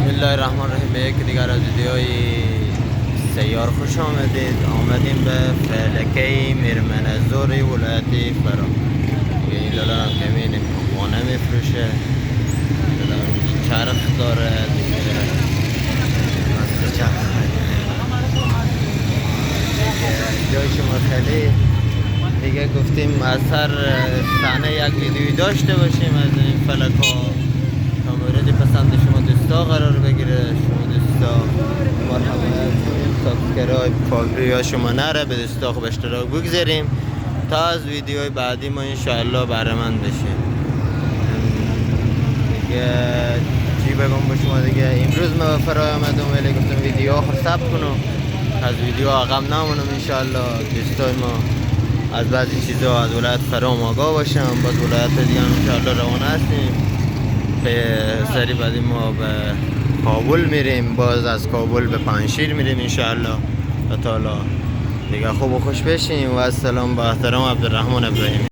الله الرحمن الرحیم. به یک دیگر از ویدیوهای سیار خوش آمدیم به فلکه میرمنزوری ولایت فرا. این لالا هم که میبینیم وانه میفروشه، چرخ داره، جای شما خیلی دیگه گفتیم از هر صحنه یک ویدیوی داشته باشیم از این فلک ها تا مورد پسند شما دوستا قرار بگیره. شما دوستا مرحبا سابسکرایب فالو شما نره به دوستا خوب اشتراک بگذاریم تا از ویدیوهای بعدی ما انشاءالله بهره‌مند بشیم. دیگه چی بگم به شما دیگه، امروز ما فرای آمدم ولی گفتم ویدیو آخر ثبت کنم، از ویدیو عقب نمونم انشاءالله. دوستای ما از بعضی چیزا از ولایت فرام آگاه باشم، باز ولایت دیگه انشاءالله روانه هستیم. به سری بعدی ما به کابل میریم، باز از کابل به پنشیر میریم انشاءالله و تعالی دیگه خوب و خوش بشیم. و السلام با احترام عبدالرحمن ابراهیمی.